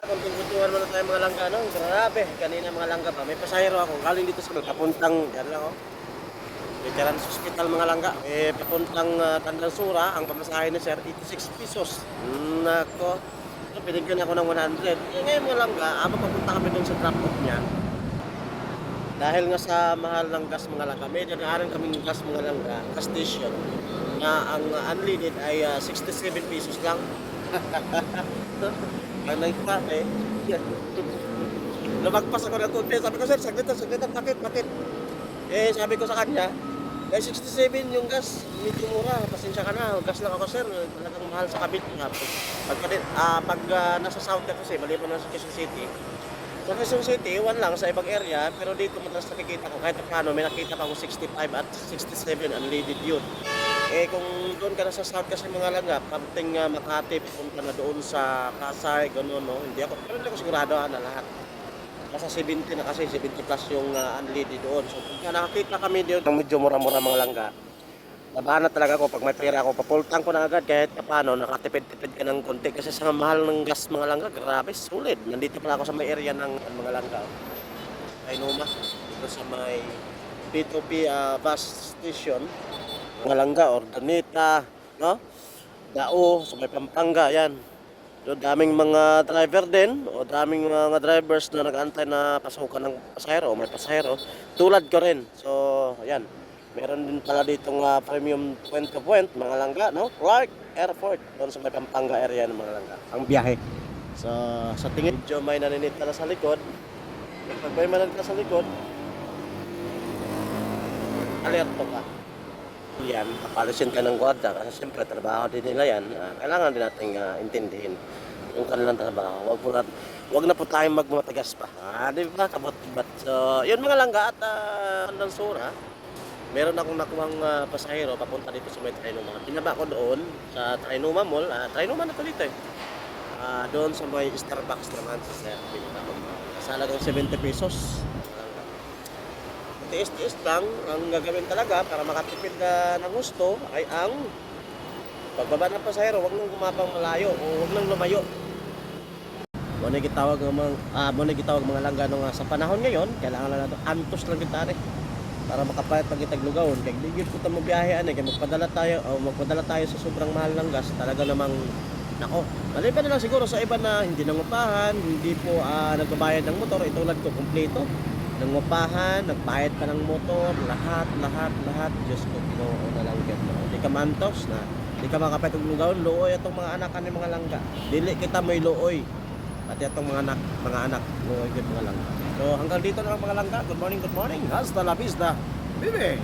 Kuntung-kuntungan muna tayo mga langga, no? Grabe, kanina mga langga pa. May pasahero ako, galing dito sa papuntang, yan lang, oh. Veterans Hospital mga langga. Papuntang Tandang Sura, ang pamasahe ni sir, 86 pesos. Nako. So, binigyan ako ng 100. Ngayon mga langga, abang papunta kami dun sa drop-off niya. Dahil nga sa mahal ng gas mga langga, may dadaanan kaming gas mga langga, gas station, na ang unleaded ay 67 pesos lang. Ang nagkita lumagpas ako ng tubig. Sabi ko, sir, saglit, bakit? Sabi ko sa kanya, 67 yung gas, medyo mura, pasensya ka na, gas lang ako, sir, talagang mahal sa kabit nga. Pag nasa south ka kasi, maliban na sa Quezon City. Sa Quezon City, 1 lang sa ibang area, pero dito madalas nakikita ko, kahit paano, may nakita pa ako 65 at 67, unleaded yun. Kung doon ka na sa south kasi mga langga, pagting Makati, pupunta na doon sa Pasay, gano'n, no? Pero hindi ako sigurado na lahat. Nasa 70 na kasi, 70 plus yung unleaded doon. So, pagka nakakita kami doon, ng medyo mura-mura mga langga, labahan na talaga ako pag may pera ako, papultang ko na agad kahit paano, nakatipid-tipid ka ng konti. Kasi sa mahal ng gas mga langga, grabe, sulit. Nandito pala ako sa may area ng mga langga. Ay Numa, dito sa may P2P bus station. Mga langga, Ordaneta, no? Dao, sa may Pampanga, yan. So, daming mga driver din, o daming mga drivers na nag-antay na pasukan ng pasahero, o may pasahero. Tulad ko rin. So, ayan. Meron din pala ditong premium point-to-point, mga langga, no? Clark Airport, doon sa may Pampanga area ng mga langga. Ang biyahe. So, sa tingin, medyo may naninita na sa likod. Pag may naninita sa likod, alerto ka. Yan, papalisin ka ng gwardiya kasi siyempre trabaho din nila yan. Kailangan din natin intindihin yung kanilang trabaho. Wag na po tayong magmatagas pa. Di ba? Kabot-bat. So, yun mga langga at Tandang Sura. Meron akong nakuhang pasahero papunta dito sa may Trinoma. Pinaba ko doon sa Trinoma Mall. Trinoma na to dito eh. Doon sa may Starbucks naman sa sir. Pinaba ko. Sa halagang 70 pesos. Tiis-tiis lang, ang gagawin talaga para makatipid ng gusto ay ang pagbaba ng pasahero, wag nang gumapang malayo o wag nang lumayo. Muna gitawag mga langga nung sa panahon ngayon, kailangan na natin antos lang kita para makapayat pag itaglugaon. Kaya digit ko ta mo biyahe kaya magpadala tayo sa sobrang mahal ng gas, talaga namang nako. Maliban na lang siguro sa iba na hindi nangupahan, hindi po nagbabayad ng motor, itulad ko kumpleto. Nangupahan, nagbayad pa ng motor, lahat. Diyos ko, Ginoo na lang yan. Hindi ka mantos na, hindi ka makapayat ng lugaon, looy itong mga anak ni mga langga. Dili kita may looy. Pati itong mga anak, looy mga langga. So hanggang dito na lang mga langga. Good morning. Hasta la vista, baby!